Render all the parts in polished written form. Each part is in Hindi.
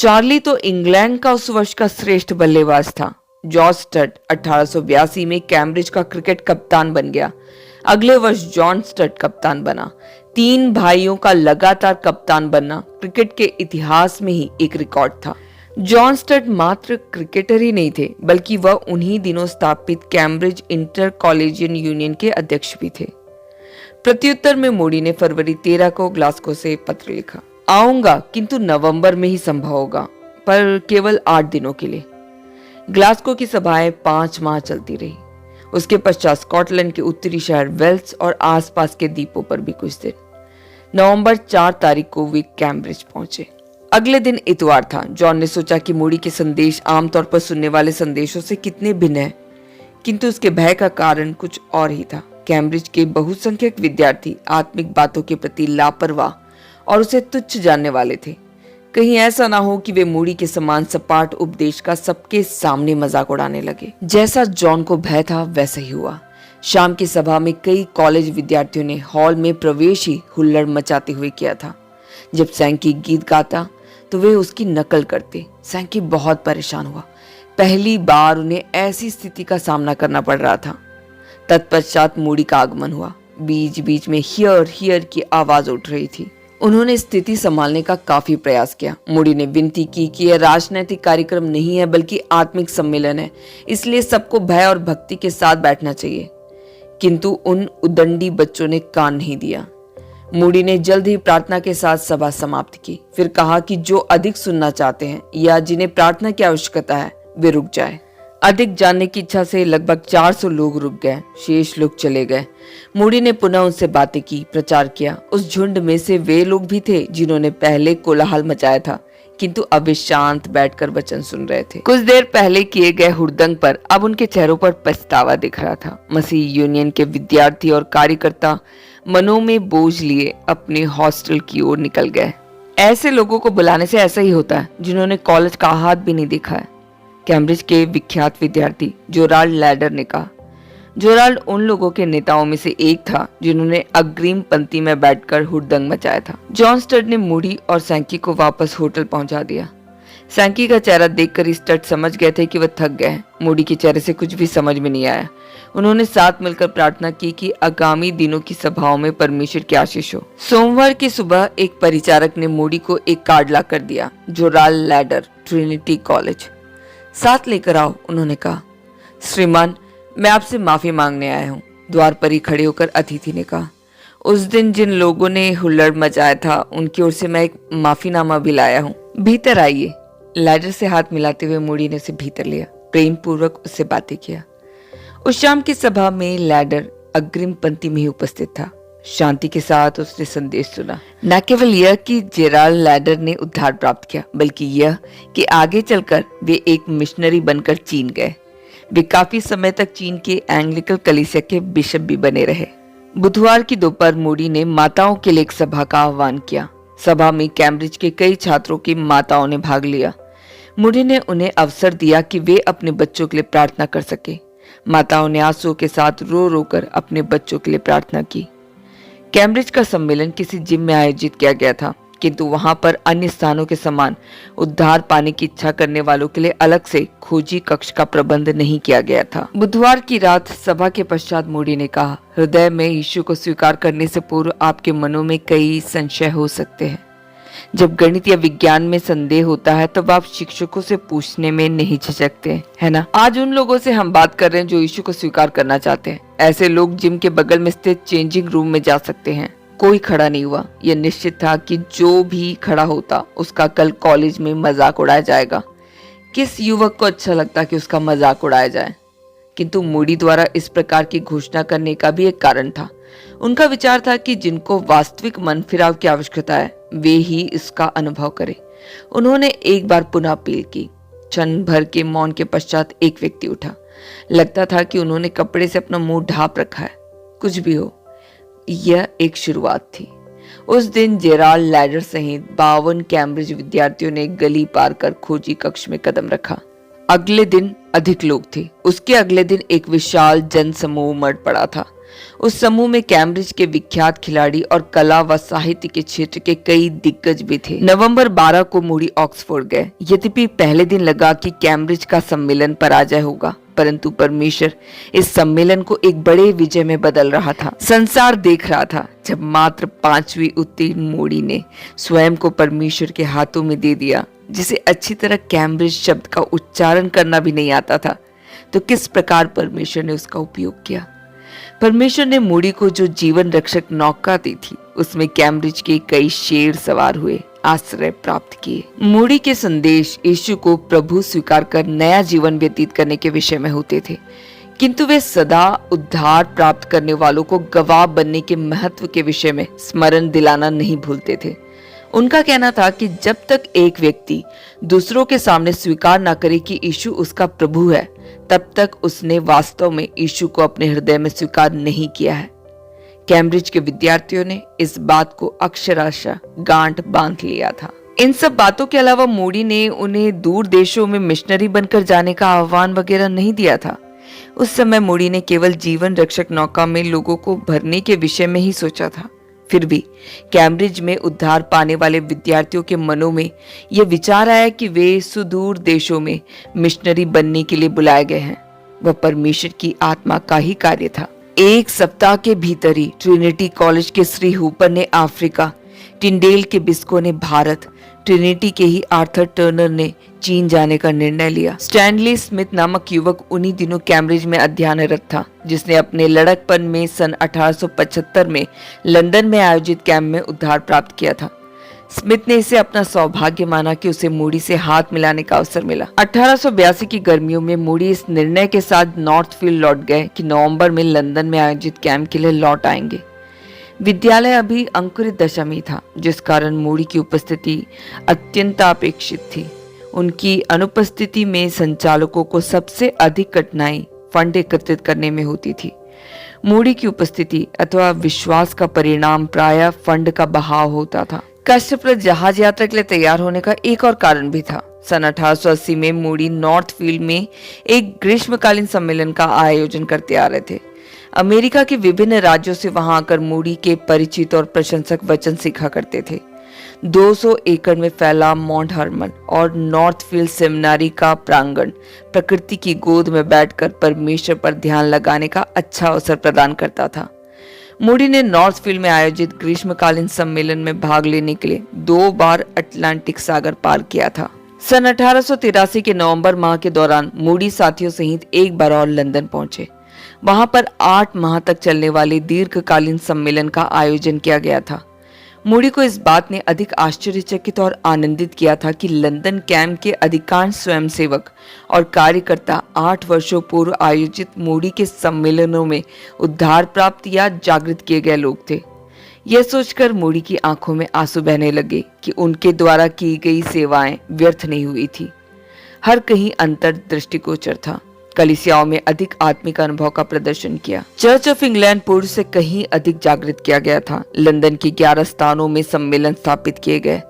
चार्ली तो इंग्लैंड का उस वर्ष का श्रेष्ठ बल्लेबाज था। जॉर्ज स्टड 1882 में कैम्ब्रिज का क्रिकेट कप्तान बन गया। अगले वर्ष जॉन स्टड कप्तान बना। 3 भाइयों का लगातार कप्तान बनना क्रिकेट के इतिहास में ही एक रिकॉर्ड था। जॉन स्टड मात्र क्रिकेटर ही नहीं थे, बल्कि वह उन्हीं दिनों स्थापित कैम्ब्रिज इंटर कॉलेजियन यूनियन के अध्यक्ष भी थे। प्रत्युत्तर में मूडी ने फरवरी 13 को ग्लासगो से पत्र लिखा, आऊंगा किंतु नवंबर में ही संभव होगा, पर केवल 8 दिनों के लिए। ग्लासगो की सभाएं 5 माह चलती रही। उसके पश्चात स्कॉटलैंड के उत्तरी शहर वेल्स और आसपास के द्वीपों पर भी कुछ दिन। नवंबर 4 तारीख को वे कैम्ब्रिज पहुंचे। अगले दिन इतवार था। जॉन ने सोचा कि मूडी के संदेश आमतौर पर सुनने वाले संदेशों से कितने भिन्न हैं, किंतु उसके भय का कारण कुछ और ही था। कैम्ब्रिज के बहुसंख्यक विद्यार्थी आत्मिक बातों के प्रति लापरवाह और उसे तुच्छ जानने वाले थे। कहीं ऐसा ना हो कि वे मूडी के समान सपाट उपदेश का सबके सामने मजाक उड़ाने लगे। जैसा जॉन को भय था वैसा ही हुआ। शाम की सभा में कई कॉलेज विद्यार्थियों ने हॉल में प्रवेश ही हुल्लड़ मचाते हुए किया था। जब सैंकी गीत गाता तो वे उसकी नकल करते। सैंकी बहुत परेशान हुआ। पहली बार उन्हें ऐसी स्थिति का सामना करना पड़ रहा था। तत्पश्चात मूडी का आगमन हुआ। बीच बीच में हियर हियर की आवाज उठ रही थी। उन्होंने स्थिति संभालने का काफी प्रयास किया। मूडी ने विनती की कि यह राजनैतिक कार्यक्रम नहीं है बल्कि आत्मिक सम्मेलन है, इसलिए सबको भय और भक्ति के साथ बैठना चाहिए। किंतु उन उदंडी बच्चों ने कान नहीं दिया। मूडी ने जल्द ही प्रार्थना के साथ सभा समाप्त की। फिर कहा कि जो अधिक सुनना चाहते हैं या जिन्हें प्रार्थना की आवश्यकता है वे रुक जाए। अधिक जानने की इच्छा से लगभग 400 लोग रुक गए, शेष लोग चले गए। मूडी ने पुनः उनसे बातें की, प्रचार किया। उस झुंड में से वे लोग भी थे जिन्होंने पहले कोलाहल मचाया था, किंतु अब वे शांत बैठकर वचन सुन रहे थे। कुछ देर पहले किए गए हुड़दंग पर अब उनके चेहरों पर पछतावा दिख रहा था। मसीह यूनियन के विद्यार्थी और कार्यकर्ता मनों में बोझ लिए अपने हॉस्टल की ओर निकल गए। ऐसे लोगों को बुलाने से ऐसा ही होता है जिन्होंने कॉलेज का हाथ भी नहीं देखा है, कैम्ब्रिज के विख्यात विद्यार्थी जोराल्ड लैडर ने कहा। जोराल्ड उन लोगों के नेताओं में से एक था जिन्होंने अग्रिम पंक्ति में बैठकर हुड़दंग मचाया था। जॉन स्टड ने मूडी और सैंकी को वापस होटल पहुंचा दिया। सैंकी का चेहरा देखकर स्टड समझ गए थे कि वह थक गए। मूडी के चेहरे से कुछ भी समझ में नहीं आया। उन्होंने साथ मिलकर प्रार्थना की कि आगामी दिनों की सभाओं में परमेश्वर की आशीष हो। सोमवार की सुबह एक परिचारक ने मूडी को एक कार्ड ला कर दिया। जोराल्ड लैडर, ट्रिनिटी कॉलेज। साथ लेकर आओ, उन्होंने कहा। श्रीमान, मैं आपसे माफी मांगने आया हूँ, द्वार पर ही खड़े होकर अतिथि ने कहा। उस दिन जिन लोगों ने हुल्लड़ मचाया था उनकी ओर से मैं एक माफीनामा भी लाया हूँ। भीतर आइए। लैडर से हाथ मिलाते हुए मूडी ने उसे भीतर लिया, प्रेम पूर्वक उससे बातें किया। उस शाम की सभा में लैडर अग्रिम पंक्ति में ही उपस्थित था। शांति के साथ उसने संदेश सुना। न केवल यह कि जेराल्ड लैडर ने उद्धार प्राप्त किया, बल्कि यह कि आगे चलकर वे एक मिशनरी बनकर चीन गए। वे काफी समय तक चीन के एंग्लिकन कलीसिया के बिशप भी बने रहे। बुधवार की दोपहर मूडी ने माताओं के लिए एक सभा का आह्वान किया। सभा में कैम्ब्रिज के कई छात्रों की माताओं ने भाग लिया। मूडी ने उन्हें अवसर दिया कि वे अपने बच्चों के लिए प्रार्थना कर सके। माताओं ने आंसुओं के साथ रो रो कर अपने बच्चों के लिए प्रार्थना की। कैम्ब्रिज का सम्मेलन किसी जिम में आयोजित किया गया था, किंतु वहां पर अन्य स्थानों के समान उद्धार पाने की इच्छा करने वालों के लिए अलग से खोजी कक्ष का प्रबंध नहीं किया गया था। बुधवार की रात सभा के पश्चात मूडी ने कहा, हृदय में यीशु को स्वीकार करने से पूर्व आपके मनों में कई संशय हो सकते हैं। जब गणित या विज्ञान में संदेह होता है तब आप शिक्षकों से पूछने में नहीं झिझकते, है ना? आज उन लोगों से हम बात कर रहे हैं जो यीशु को स्वीकार करना चाहते हैं। ऐसे लोग जिम के बगल में स्थित चेंजिंग रूम में जा सकते हैं। कोई खड़ा नहीं हुआ। यह निश्चित था कि जो भी खड़ा होता उसका कल कॉलेज में मजाक उड़ाया जाएगा। किस युवक को अच्छा लगता कि उसका मजाक उड़ाया जाए? किंतु मूडी द्वारा इस प्रकार की घोषणा करने का भी एक कारण था। उनका विचार था कि जिनको वास्तविक मन फिराव की आवश्यकता है वे ही इसका अनुभव करें। उन्होंने एक बार पुनः अपील की। क्षण भर के मौन के पश्चात एक व्यक्ति उठा। लगता था कि उन्होंने कपड़े से अपना मुंह ढांप रखा है। कुछ भी हो, यह एक शुरुआत थी। उस दिन जेराल्ड लैडर सहित 52 कैम्ब्रिज विद्यार्थियों ने गली पार कर खोजी कक्ष में कदम रखा। अगले दिन अधिक लोग थे। उसके अगले दिन एक विशाल जनसमूह उमड़ पड़ा था। उस समूह में कैम्ब्रिज के विख्यात खिलाड़ी और कला व साहित्य के क्षेत्र के कई दिग्गज भी थे। नवंबर 12 को मूडी ऑक्सफोर्ड गए। यद्यपि पहले दिन लगा कि कैम्ब्रिज का सम्मेलन पराजय होगा, परंतु परमेश्वर इस सम्मेलन को एक बड़े विजय में बदल रहा था। संसार देख रहा था जब मात्र 5वीं उत्तीर्ण मूडी ने स्वयं को परमेश्वर के हाथों में दे दिया, जिसे अच्छी तरह कैम्ब्रिज शब्द का उच्चारण करना भी नहीं आता था। तो किस प्रकार परमेश्वर ने उसका उपयोग किया। परमेश्वर ने मूडी को जो जीवन रक्षक नौका दी थी, उसमें कैम्ब्रिज के कई शेर सवार हुए, आश्रय प्राप्त किए। मूडी के संदेश यीशु को प्रभु स्वीकार कर नया जीवन व्यतीत करने के विषय में होते थे, किंतु वे सदा उद्धार प्राप्त करने वालों को गवाह बनने के महत्व के विषय में स्मरण दिलाना नहीं भूलते थे। उनका कहना था कि जब तक एक व्यक्ति दूसरों के सामने स्वीकार न करे कि यीशु उसका प्रभु है, तब तक उसने वास्तव में यीशु को अपने हृदय में स्वीकार नहीं किया है। कैम्ब्रिज के विद्यार्थियों ने इस बात को अक्षरशः गांठ बांध लिया था। इन सब बातों के अलावा मूडी ने उन्हें दूर देशों में मिशनरी बनकर जाने का आह्वान वगैरह नहीं दिया था। उस समय मूडी ने केवल जीवन रक्षक नौका में लोगों को भरने के विषय में ही सोचा था। फिर भी कैम्ब्रिज में उद्धार पाने वाले विद्यार्थियों के मनों में यह विचार आया कि वे सुदूर देशों में मिशनरी बनने के लिए बुलाए गए हैं। वह परमेश्वर की आत्मा का ही कार्य था। एक सप्ताह के भीतर ही ट्रिनिटी कॉलेज के श्री हुपर ने अफ्रीका, टिंडेल के बिस्को ने भारत, ट्रिनिटी के ही आर्थर टर्नर ने चीन जाने का निर्णय लिया। स्टैनली स्मिथ नामक युवक उन्हीं दिनों कैम्ब्रिज में अध्ययनरत था, जिसने अपने लड़कपन में सन 1875 में लंदन में आयोजित कैंप में उद्धार प्राप्त किया था। स्मिथ ने इसे अपना सौभाग्य माना कि उसे मूडी से हाथ मिलाने का अवसर मिला। 1882 की गर्मियों में मूडी इस निर्णय के साथ नॉर्थफील्ड लौट गए कि नवंबर में लंदन में आयोजित कैंप के लिए लौट आएंगे। विद्यालय अभी अंकुरित दशा में था, जिस कारण मूडी की उपस्थिति अत्यंत अपेक्षित थी। उनकी अनुपस्थिति में संचालकों को सबसे अधिक कठिनाई फंड एकत्रित करने में होती थी। मूडी की उपस्थिति अथवा विश्वास का परिणाम प्रायः फंड का बहाव होता था। कष्टप्रद जहाज यात्रा के लिए तैयार होने का एक और कारण भी था। सन 1880 में मूडी नॉर्थफील्ड में एक ग्रीष्मकालीन सम्मेलन का आयोजन करते आ रहे थे। अमेरिका के विभिन्न राज्यों से वहां आकर मूडी के परिचित और प्रशंसक वचन सीखा करते थे। 200 एकड़ में फैला माउंट हर्मन और नॉर्थफील्ड सेमिनारी का प्रांगण प्रकृति की गोद में बैठकर परमेश्वर पर ध्यान लगाने का अच्छा अवसर प्रदान करता था। मूडी ने नॉर्थफील्ड में आयोजित ग्रीष्मकालीन सम्मेलन में भाग लेने के लिए 2 बार अटलांटिक सागर पार किया था। सन 1883 के नवंबर माह के दौरान मूडी साथियों सहित एक बार और लंदन पहुंचे। वहां पर 8 माह तक चलने वाले दीर्घकालीन सम्मेलन का आयोजन किया गया था। मूडी को इस बात ने अधिक आश्चर्यचकित और आनंदित किया था कि लंदन कैंप के अधिकांश स्वयंसेवक और कार्यकर्ता 8 वर्षों पूर्व आयोजित मूडी के सम्मेलनों में उद्धार प्राप्त या जागृत किए गए लोग थे। यह सोचकर मूडी की आंखों में आंसू बहने लगे कि उनके द्वारा की गई सेवाएं व्यर्थ नहीं हुई थी। हर कहीं अंतर दृष्टिगोचर था। कलीसियाओं में अधिक आत्मिक अनुभव का प्रदर्शन किया। चर्च ऑफ इंग्लैंड पूर्व से कहीं अधिक जागृत किया गया था। लंदन के 11 स्थानों में सम्मेलन स्थापित किए गए।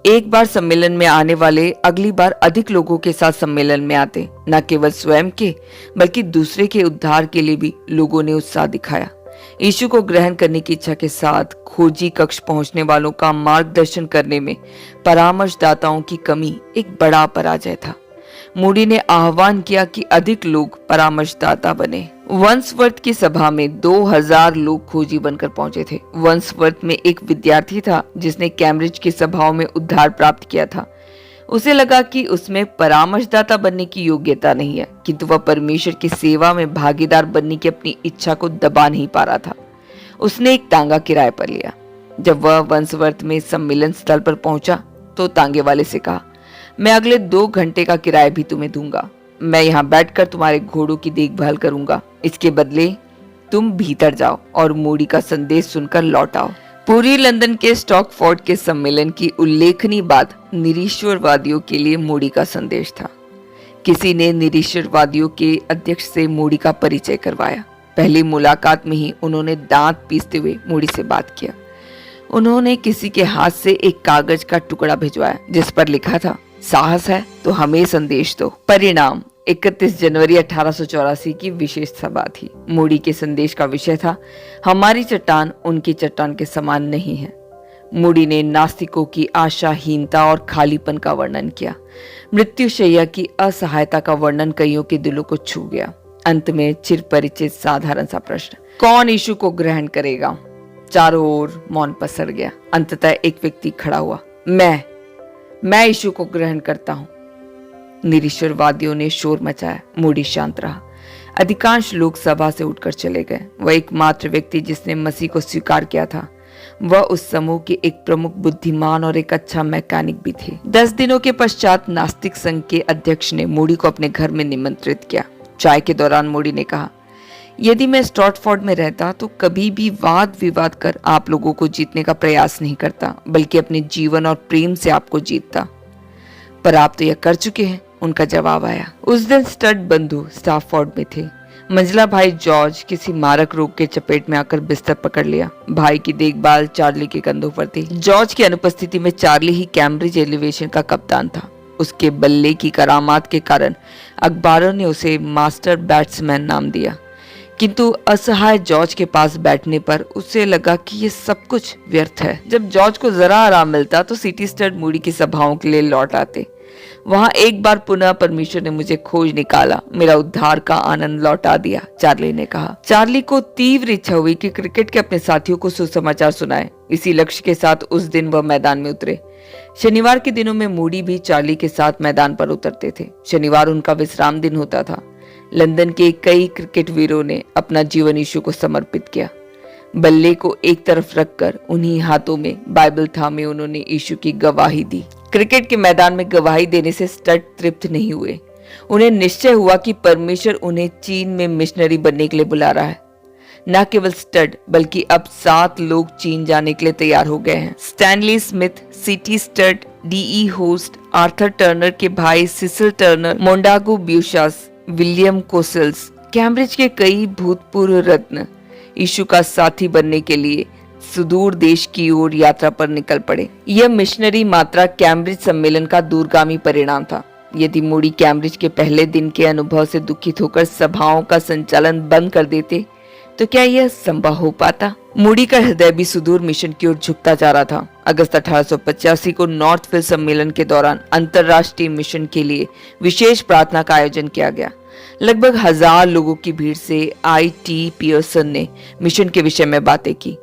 एक बार सम्मेलन में आने वाले अगली बार अधिक लोगों के साथ सम्मेलन में आते। न केवल स्वयं के बल्कि दूसरे के उद्धार के लिए भी लोगों ने उत्साह दिखाया। यीशु को ग्रहण करने की इच्छा के साथ खोजी कक्ष पहुंचने वालों का मार्गदर्शन करने में परामर्शदाताओं की कमी एक बड़ा पराजय था। मूडी ने आह्वान किया कि अधिक लोग परामर्शदाता बने। वंसवर्थ की सभा में 2000 लोग खोजी बनकर पहुंचे थे। वंसवर्थ में एक विद्यार्थी था जिसने कैम्ब्रिज की सभाओं में उद्धार प्राप्त किया था। उसे लगा कि उसमें परामर्शदाता बनने की योग्यता नहीं है, किंतु वह परमेश्वर की सेवा में भागीदार बनने की अपनी इच्छा को दबा नहीं पा रहा था। उसने एक तांगा किराए पर लिया। जब वह वंसवर्थ में सम्मेलन स्थल पर पहुंचा तो तांगे वाले से कहा, मैं अगले 2 घंटे का किराया भी तुम्हें दूंगा। मैं यहाँ बैठकर तुम्हारे घोड़ों की देखभाल करूंगा। इसके बदले तुम भीतर जाओ और मूडी का संदेश सुनकर लौट आओ। पूरी लंदन के स्टॉकफोर्ड के सम्मेलन की उल्लेखनीय बात निरीश्वरवादियों के लिए मूडी का संदेश था। किसी ने निरीश्वरवादियों के अध्यक्ष से मूडी का परिचय करवाया। पहली मुलाकात में ही उन्होंने दांत पीसते हुए मूडी से बात किया। उन्होंने किसी के हाथ से एक कागज का टुकड़ा भिजवाया जिस पर लिखा था, साहस है तो हमें संदेश दो। परिणाम, 31 जनवरी 1884 की विशेष सभा थी। मूडी के संदेश का विषय था, हमारी चट्टान उनकी चट्टान के समान नहीं है। मूडी ने नास्तिकों की आशाहीनता और खालीपन का वर्णन किया। मृत्युशैया की असहायता का वर्णन कईयों के दिलों को छू गया। अंत में चिरपरिचित साधारण सा प्रश्न, कौन यीशु को ग्रहण करेगा? चारों ओर मौन पसर गया। अंततः एक व्यक्ति खड़ा हुआ, मैं यीशु को ग्रहण करता हूं। निरीश्वरवादियों ने शोर मचाया। मूडी शांत रहा। अधिकांश लोग सभा से उठकर चले गए। वह एकमात्र व्यक्ति जिसने मसीह को स्वीकार किया था। वह उस समूह के एक प्रमुख बुद्धिमान और एक अच्छा मैकेनिक भी थे। 10 दिनों के पश्चात नास्तिक संघ के अध्यक्ष ने मूडी को अपने घर में निमंत्रित किया। चाय के दौरान मूडी ने कहा, यदि मैं स्ट्रैटफोर्ड में रहता तो कभी भी वाद विवाद कर आप लोगों को जीतने का प्रयास नहीं करता, बल्कि अपने जीवन और प्रेम से आपको जीतता। पर आप तो यह कर चुके हैं, उनका जवाब आया। उस दिन स्टड बंधु स्टैफोर्ड में थे। मंझला भाई जॉर्ज किसी मारक रोग के चपेट में आकर बिस्तर पकड़ लिया। भाई की देखभाल चार्ली के कंधों पर थी। जॉर्ज की अनुपस्थिति में चार्ली ही कैम्ब्रिज एलिवेशन का कप्तान था। उसके बल्ले की करामात के कारण अखबारों ने उसे मास्टर बैट्समैन नाम दिया, किंतु असहाय जॉर्ज के पास बैठने पर उसे लगा कि ये सब कुछ व्यर्थ है। जब जॉर्ज को जरा आराम मिलता तो सिटी स्टड मूडी की सभाओं के लिए लौट आते। वहां एक बार पुनः परमेश्वर ने मुझे खोज निकाला, मेरा उद्धार का आनंद लौटा दिया, चार्ली ने कहा। चार्ली को तीव्र इच्छा हुई कि क्रिकेट के अपने साथियों को सुसमाचार सुनाए। इसी लक्ष्य के साथ उस दिन वह मैदान में उतरे। शनिवार के दिनों में मूडी भी चार्ली के साथ मैदान पर उतरते थे। शनिवार उनका विश्राम दिन होता था। लंदन के कई क्रिकेट वीरों ने अपना जीवन यीशु को समर्पित किया। बल्ले को एक तरफ रखकर उन्हीं हाथों में बाइबल थामे उन्होंने यीशु की गवाही दी। क्रिकेट के मैदान में गवाही देने से स्टड तृप्त नहीं हुए। उन्हें निश्चय हुआ कि परमेश्वर उन्हें चीन में मिशनरी बनने के लिए बुला रहा है। न केवल स्टड बल्कि अब 7 लोग चीन जाने के लिए तैयार हो गए हैं। Stanley Smith, C T Studd, D E Hoste, Arthur Turner के भाई Cecil Turner, Montagu Beauchamp, William Cassels, Cambridge के कई भूतपूर्व रत्न यीशु का साथी बनने के लिए सुदूर देश की ओर यात्रा पर निकल पड़े। यह मिशनरी मात्रा कैम्ब्रिज सम्मेलन का दूरगामी परिणाम था। यदि मूडी कैम्ब्रिज के पहले दिन के अनुभव से दुखित होकर सभाओं का संचालन बंद कर देते तो क्या यह संभव हो पाता? मूडी का हृदय भी सुदूर मिशन की ओर झुकता जा रहा था। अगस्त 1885 को नॉर्थफील्ड सम्मेलन के दौरान अंतर्राष्ट्रीय मिशन के लिए विशेष प्रार्थना का आयोजन किया गया। लगभग 1000 लोगों की भीड़ से आई.टी. पियर्सन ने मिशन के विषय में बातें की।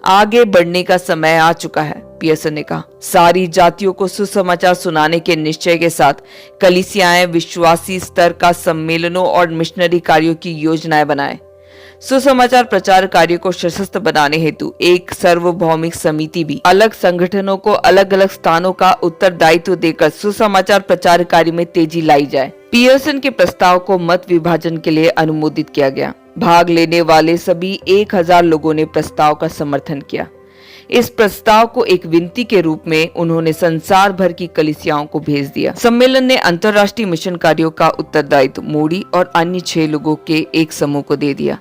आगे बढ़ने का समय आ चुका है, पियर्सन ने कहा। सारी जातियों को सुसमाचार सुनाने के निश्चय के साथ कलीसियाएं विश्वासी स्तर का सम्मेलनों और मिशनरी कार्यों की योजनाएं बनाएं। सुसमाचार प्रचार कार्य को सशक्त बनाने हेतु एक सार्वभौमिक समिति भी अलग संगठनों को अलग अलग स्थानों का उत्तरदायित्व देकर सुसमाचार प्रचार कार्य में तेजी लाई जाए। पियर्सन के प्रस्ताव को मत विभाजन के लिए अनुमोदित किया गया। भाग लेने वाले सभी 1000 लोगों ने प्रस्ताव का समर्थन किया। इस प्रस्ताव को एक विनती के रूप में उन्होंने संसार भर की कलीसियाओं को भेज दिया। सम्मेलन ने अंतर्राष्ट्रीय मिशन कार्यों का उत्तरदायित्व मूडी और अन्य 6 लोगों के एक समूह को दे दिया।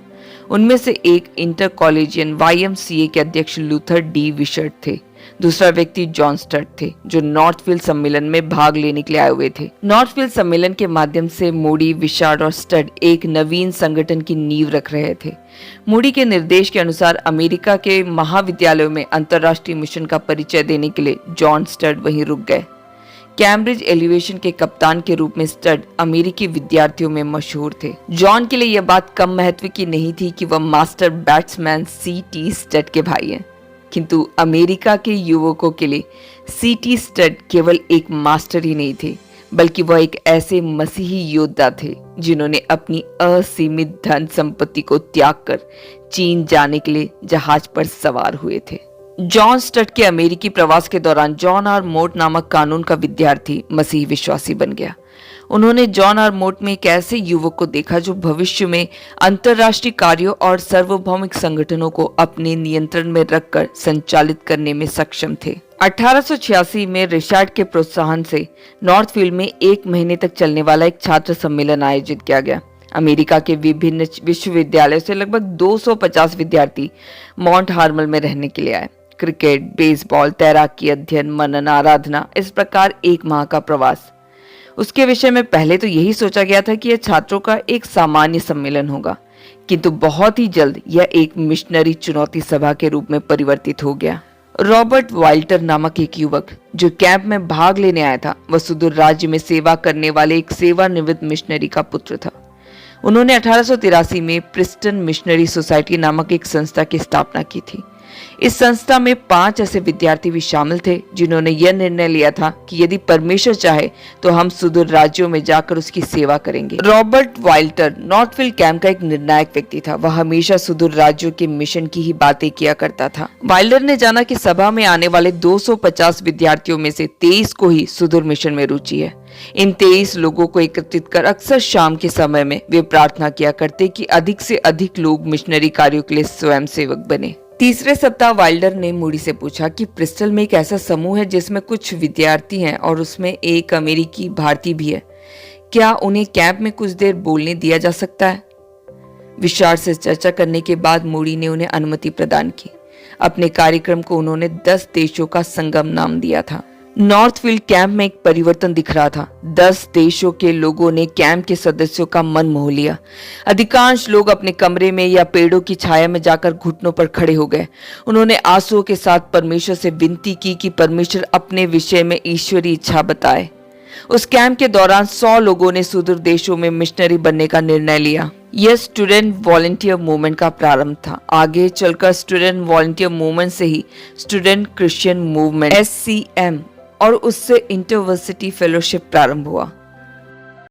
उनमें से एक इंटर कॉलेजियन YMCA के अध्यक्ष लूथर डी विशर्ट थे। दूसरा व्यक्ति जॉन स्टड थे, जो नॉर्थफील्ड सम्मेलन में भाग लेने के लिए आए हुए थे। नॉर्थफील्ड सम्मेलन के माध्यम से मूडी, विशार्ड और स्टड एक नवीन संगठन की नींव रख रहे थे। मूडी के निर्देश के अनुसार अमेरिका के महाविद्यालयों में अंतर्राष्ट्रीय मिशन का परिचय देने के लिए जॉन स्टड वहीं रुक गए। कैम्ब्रिज एलिवेशन के कप्तान के रूप में स्टड अमेरिकी विद्यार्थियों में मशहूर थे। जॉन के लिए यह बात कम महत्व की नहीं थी कि वह मास्टर बैट्समैन C.T. स्टड के भाई हैं, किंतु अमेरिका के युवकों के लिए C.T. स्टड केवल एक मास्टर ही नहीं थे, बल्कि वह एक ऐसे मसीही योद्धा थे जिन्होंने अपनी असीमित धन संपत्ति को त्याग कर चीन जाने के लिए जहाज पर सवार हुए थे। जॉन स्टड के अमेरिकी प्रवास के दौरान जॉन आर मोट नामक कानून का विद्यार्थी मसीही विश्वासी बन गया। उन्होंने जॉन आर मोट में एक ऐसे युवक को देखा जो भविष्य में अंतर्राष्ट्रीय कार्यों और सार्वभौमिक संगठनों को अपने नियंत्रण में रखकर संचालित करने में सक्षम थे। 1886 में रिचार्ड के प्रोत्साहन से नॉर्थफील्ड में 1 महीने तक चलने वाला एक छात्र सम्मेलन आयोजित किया गया। अमेरिका के विभिन्न विश्वविद्यालयों से लगभग 250 विद्यार्थी माउंट हार्मल में रहने के लिए आए। क्रिकेट, बेसबॉल, तैराकी, अध्ययन, मनन, आराधना, इस प्रकार 1 माह का प्रवास। उसके विषय में पहले तो यही सोचा गया था कि यह छात्रों का एक सामान्य सम्मेलन होगा, किंतु बहुत ही जल्द यह एक मिशनरी चुनौती सभा के रूप में परिवर्तित हो गया। रॉबर्ट वाल्टर नामक एक युवक जो कैंप में भाग लेने आया था, वह सुदूर राज्य में सेवा करने वाले एक सेवानिवृत्त मिशनरी का पुत्र था। उन्होंने 1883 में प्रिस्टन मिशनरी सोसाइटी नामक एक संस्था की स्थापना की थी। इस संस्था में 5 ऐसे विद्यार्थी भी शामिल थे जिन्होंने यह निर्णय लिया था कि यदि परमेश्वर चाहे तो हम सुदूर राज्यों में जाकर उसकी सेवा करेंगे। रॉबर्ट वाल्टर नॉर्थविल कैंप का एक निर्णायक व्यक्ति था। वह हमेशा सुदूर राज्यों के मिशन की ही बातें किया करता था। वाल्टर ने जाना कि सभा में आने वाले 250 विद्यार्थियों में से 23 को ही सुदूर मिशन में रुचि है। इन 23 लोगों को एकत्रित कर अक्सर शाम के समय में वे प्रार्थना किया करते कि अधिक से अधिक लोग मिशनरी कार्यों के लिए स्वयं सेवक बने। तीसरे सप्ताह वाल्डर ने मूडी से पूछा कि ब्रिस्टल में एक ऐसा समूह है जिसमें कुछ विद्यार्थी हैं और उसमें एक अमेरिकी भारतीय भी है। क्या उन्हें कैंप में कुछ देर बोलने दिया जा सकता है? विचार से चर्चा करने के बाद मूडी ने उन्हें अनुमति प्रदान की। अपने कार्यक्रम को उन्होंने 10 देशों का संगम नाम दिया था। नॉर्थफील्ड कैंप में एक परिवर्तन दिख रहा था। 10 देशों के लोगों ने कैंप के सदस्यों का मन मोह लिया। अधिकांश लोग अपने कमरे में या पेड़ों की छाया में जाकर घुटनों पर खड़े हो गए। उन्होंने आंसुओं के साथ परमेश्वर से विनती की कि परमेश्वर अपने विषय में ईश्वरी इच्छा बताए। उस कैंप के दौरान 100 लोगों ने सुदूर देशों में मिशनरी बनने का निर्णय लिया। यह स्टूडेंट वॉलंटियर मूवमेंट का प्रारंभ था। आगे चलकर स्टूडेंट वॉलंटियर मूवमेंट से ही स्टूडेंट क्रिश्चियन मूवमेंट SCM और उससे इंटरवर्सिटी फेलोशिप प्रारंभ हुआ।